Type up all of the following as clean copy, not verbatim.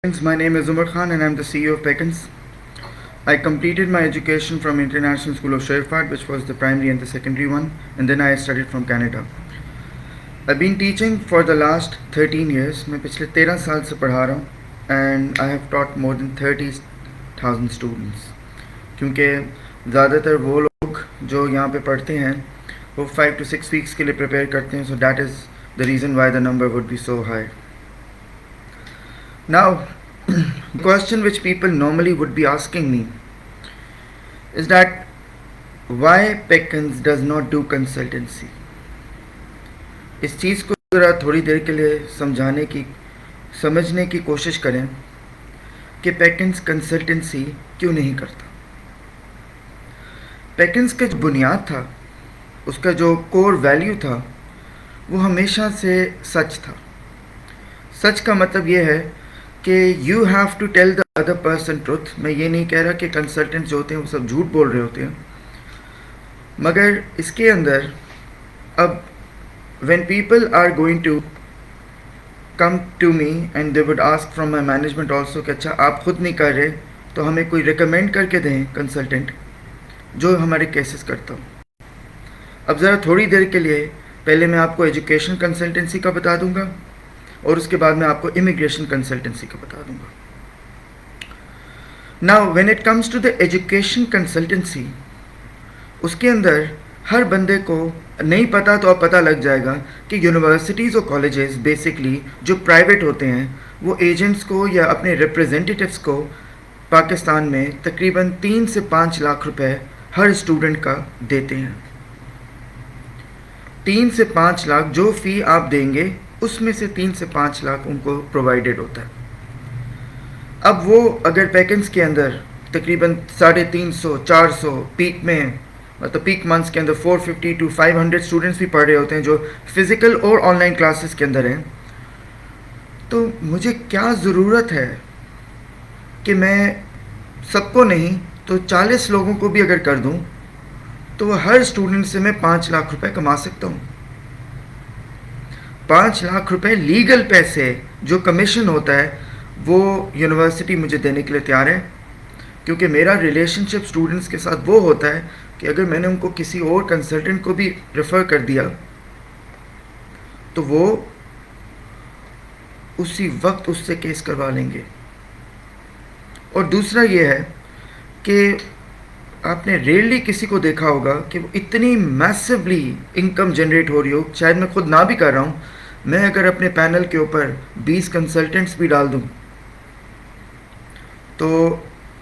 My name is Umar Khan and I'm the CEO of Peckins. I completed my education from International School of Sherifat, which was the primary and the secondary one, and then I studied from Canada. I've been teaching for the last 13 years. मैं पिछले 13 साल से पढ़ा रहा हूँ and I have taught more than 30,000 students. क्योंकि ज़्यादातर वो लोग जो यहाँ पे पढ़ते हैं वो 5 to 6 weeks के लिए प्रिपेयर करते हैं, so that is the reason why the number would be so high. Now, the question which people normally would be asking me is that why Peckins does not do consultancy. इस चीज़ को ज़रा थोड़ी देर के लिए समझने की कोशिश करें कि Peckins कंसल्टेंसी क्यों नहीं करता. Peckins का जो बुनियाद था, उसका जो कोर वैल्यू था, वो हमेशा से सच था. सच का मतलब ये है कि you have to tell the other person truth. मैं ये नहीं कह रहा कि कंसल्टेंट जो होते हैं वो सब झूठ बोल रहे होते हैं, मगर इसके अंदर अब when people are going to come to me and they would ask from my management also कि अच्छा आप खुद नहीं कर रहे तो हमें कोई रिकमेंड करके दें कंसल्टेंट जो हमारे केसेस करता हो. अब ज़रा थोड़ी देर के लिए पहले मैं आपको एजुकेशन कंसल्टेंसी का बता दूंगा और उसके बाद मैं आपको इमिग्रेशन कंसल्टेंसी का बता दूंगा. Now when it comes to the education consultancy, उसके अंदर हर बंदे को नहीं पता तो अब पता लग जाएगा कि यूनिवर्सिटीज़ और कॉलेजेस बेसिकली जो प्राइवेट होते हैं वो एजेंट्स को या अपने रिप्रेजेंटेटिव्स को पाकिस्तान में तकरीबन 3 से 5 लाख रुपए हर स्टूडेंट का देते हैं. 3 से 5 लाख जो फ़ी आप देंगे उसमें से 3 से 5 लाख उनको प्रोवाइडेड होता है. अब वो अगर पैकेज के अंदर तकरीबन 350-400 पीक में मतलब पीक मंथ्स के अंदर 450 to 500 स्टूडेंट्स भी पढ़ रहे होते हैं जो फिज़िकल और ऑनलाइन क्लासेस के अंदर हैं, तो मुझे क्या ज़रूरत है कि मैं सबको नहीं तो 40 लोगों को भी अगर कर दूं तो हर स्टूडेंट से मैं 5 लाख रुपए कमा सकता हूं. 5 लाख रुपए लीगल पैसे जो कमीशन होता है वो यूनिवर्सिटी मुझे देने के लिए तैयार है, क्योंकि मेरा रिलेशनशिप स्टूडेंट्स के साथ वो होता है कि अगर मैंने उनको किसी और कंसल्टेंट को भी रेफ़र कर दिया तो वो उसी वक्त उससे केस करवा लेंगे. और दूसरा ये है कि आपने रेयरली किसी को देखा होगा कि वो इतनी मैसिवली इनकम जनरेट हो रही हो, शायद मैं खुद ना भी कर रहा हूँ, मैं अगर अपने पैनल के ऊपर 20 कंसल्टेंट्स भी डाल दूँ तो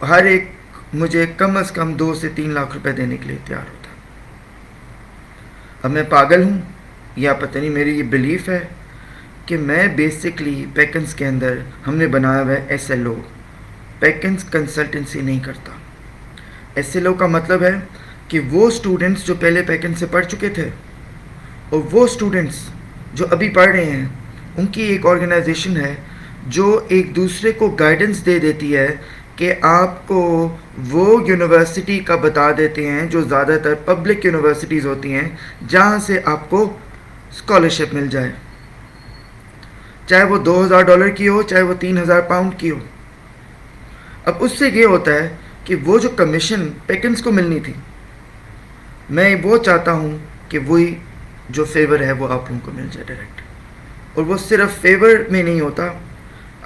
हर एक मुझे कम से कम 2 से 3 लाख रुपए देने के लिए तैयार होता. अब मैं पागल हूँ या पता नहीं, मेरी ये बिलीफ है कि मैं बेसिकली पैकेज के अंदर हमने बनाया हुआ है SLO. पैकेज कंसल्टेंसी नहीं करता. SLO का मतलब है कि वो स्टूडेंट्स जो पहले पैकेज से पढ़ चुके थे और वो स्टूडेंट्स जो अभी पढ़ रहे हैं उनकी एक ऑर्गेनाइजेशन है जो एक दूसरे को गाइडेंस दे देती है कि आपको वो यूनिवर्सिटी का बता देते हैं जो ज़्यादातर पब्लिक यूनिवर्सिटीज़ होती हैं जहाँ से आपको स्कॉलरशिप मिल जाए, चाहे वो $2,000 की हो चाहे वो 3,000 पाउंड की हो. अब उससे ये होता है कि वो जो कमीशन पैकेज को मिलनी थी, मैं वो चाहता हूँ कि वही जो फेवर है वो आप लोगों को मिल जाए डायरेक्ट. और वो सिर्फ फेवर में नहीं होता,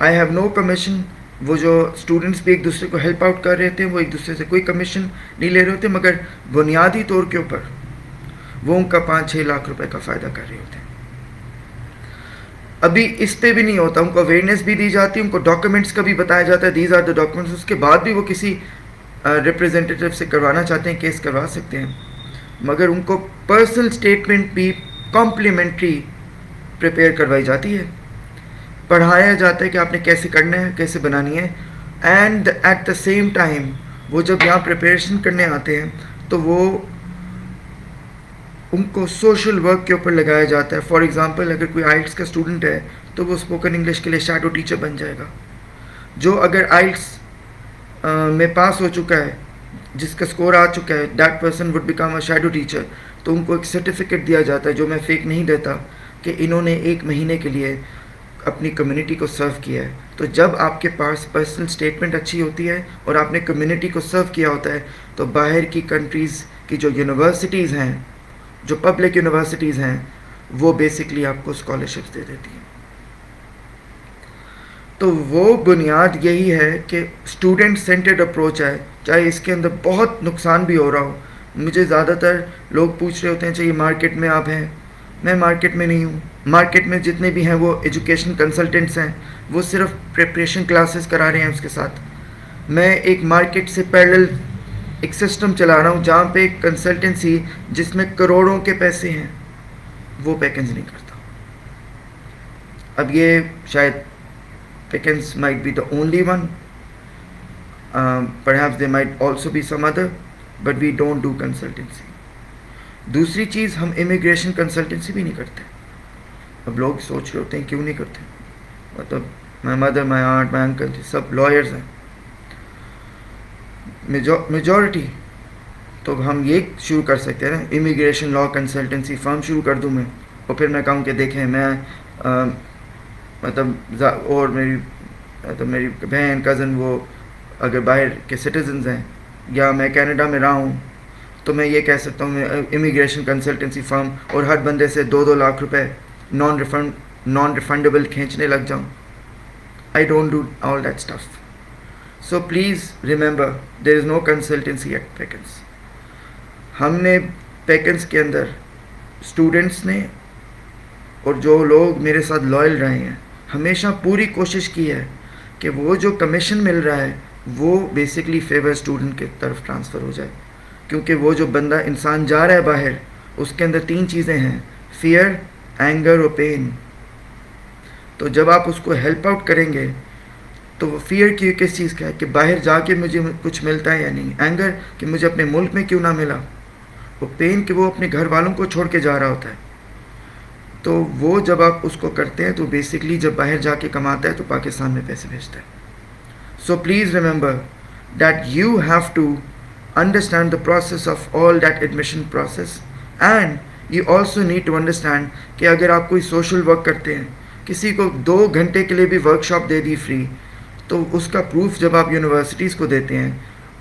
आई हैव नो कमीशन. वो जो स्टूडेंट्स भी एक दूसरे को हेल्प आउट कर रहे थे वो एक दूसरे से कोई कमीशन नहीं ले रहे होते, मगर बुनियादी तौर के ऊपर वो उनका 5-6 लाख रुपए का फ़ायदा कर रहे होते हैं. अभी इस पे भी नहीं होता, उनको अवेयरनेस भी दी जाती है, उनको डॉक्यूमेंट्स का भी बताया जाता है, दीज आर द डॉक्यूमेंट्स. उसके बाद भी वो किसी रिप्रेजेंटेटिव से करवाना चाहते हैं, केस करवा सकते हैं, मगर उनको पर्सनल स्टेटमेंट भी कॉम्प्लीमेंट्री प्रिपेयर करवाई जाती है, पढ़ाया जाता है कि आपने कैसे करना है, कैसे बनानी है. And at the same time वो जब यहाँ प्रिपरेशन करने आते हैं तो वो उनको सोशल वर्क के ऊपर लगाया जाता है. फॉर एग्ज़ाम्पल अगर कोई आइल्स का स्टूडेंट है तो वो स्पोकन इंग्लिश के लिए शैडो टीचर बन जाएगा. जो अगर आइल्स में पास हो चुका है, जिसका स्कोर आ चुका है, that person would become a shadow teacher. तो उनको एक सर्टिफिकेट दिया जाता है जो मैं फेक नहीं देता कि इन्होंने 1 महीने के लिए اپنی کمیونٹی کو سرو کیا ہے. تو جب آپ کے پاس پرسنل اسٹیٹمنٹ اچھی ہوتی ہے اور آپ نے کمیونٹی کو سرو کیا ہوتا ہے تو باہر کی کنٹریز کی جو یونیورسٹیز ہیں, جو پبلک یونیورسٹیز ہیں, وہ بیسکلی آپ کو اسکالرشپس دے دیتی ہیں. تو وہ بنیاد یہی ہے کہ اسٹوڈنٹ سینٹرڈ اپروچ ہے, چاہے اس کے اندر بہت نقصان بھی ہو رہا ہو. مجھے زیادہ تر لوگ پوچھ رہے ہوتے ہیں چاہیے مارکیٹ میں آپ ہیں. میں مارکیٹ میں نہیں ہوں. مارکیٹ میں جتنے بھی ہیں وہ ایجوکیشن کنسلٹنٹس ہیں, وہ صرف پریپریشن کلاسز کرا رہے ہیں. اس کے ساتھ میں ایک مارکیٹ سے پیرلل ایک سسٹم چلا رہا ہوں جہاں پہ ایک کنسلٹنسی جس میں کروڑوں کے پیسے ہیں وہ پیکنز نہیں کرتا. اب یہ شاید Pickens might be the only one. Perhaps there might also be some other, but we don't do consultancy. دوسری چیز, ہم امیگریشن کنسلٹنسی بھی نہیں کرتے. اب لوگ سوچ رہے ہوتے ہیں کیوں نہیں کرتے, مطلب my mother, my aunt, my uncle sub lawyers ہیں میجورٹی. تو ہم یہ شروع کر سکتے ہیں نا, امیگریشن لا کنسلٹنسی فرم شروع کر دوں میں, اور پھر میں کہوں کہ دیکھیں میں مطلب اور میری بہن کزن وہ اگر باہر کے سٹیزنز ہیں یا میں کینیڈا میں رہا ہوں تو میں یہ کہہ سکتا ہوں میں امیگریشن کنسلٹنسی فرم اور ہر بندے سے 2-2 لاکھ روپے نان ریفنڈیبل کھینچنے لگ جاؤں. I don't do all that stuff. So please remember there is no consultancy at Pickens. ہم نے پیکنس کے اندر اسٹوڈنٹس نے اور جو لوگ میرے ساتھ لائل رہے ہیں ہمیشہ پوری کوشش کی ہے کہ وہ جو کمیشن مل رہا ہے وہ بیسکلی فیور اسٹوڈنٹ کی طرف ٹرانسفر ہو جائے. کیونکہ وہ جو بندہ انسان جا رہا ہے باہر, اس کے اندر 3 چیزیں ہیں, فیئر, اینگر اور پین. تو جب آپ اس کو ہیلپ آؤٹ کریں گے تو وہ فیئر کی کس چیز کا ہے کہ باہر جا کے مجھے کچھ ملتا ہے یا نہیں, اینگر کہ مجھے اپنے ملک میں کیوں نہ ملا, وہ پین کہ وہ اپنے گھر والوں کو چھوڑ کے جا رہا ہوتا ہے. تو وہ جب آپ اس کو کرتے ہیں تو بیسکلی جب باہر جا کے کماتا ہے تو پاکستان میں پیسے بھیجتا ہے. So please remember that you have to understand the process of all that admission process, and you also need to understand کہ اگر آپ کوئی سوشل ورک کرتے ہیں, کسی کو 2 گھنٹے کے لیے بھی work shop they the free, تو اس کا پروف جب آپ یونیورسٹیز کو دیتے ہیں,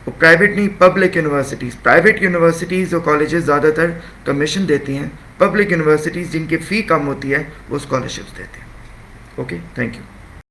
وہ پرائیویٹ نہیں پبلک یونیورسٹیز, پرائیویٹ یونیورسٹیز اور کالجز زیادہ تر کمیشن دیتی ہیں, پبلک یونیورسٹیز جن کی فی کم ہوتی ہے وہ اسکالرشپس دیتے ہیں. Okay, thank you.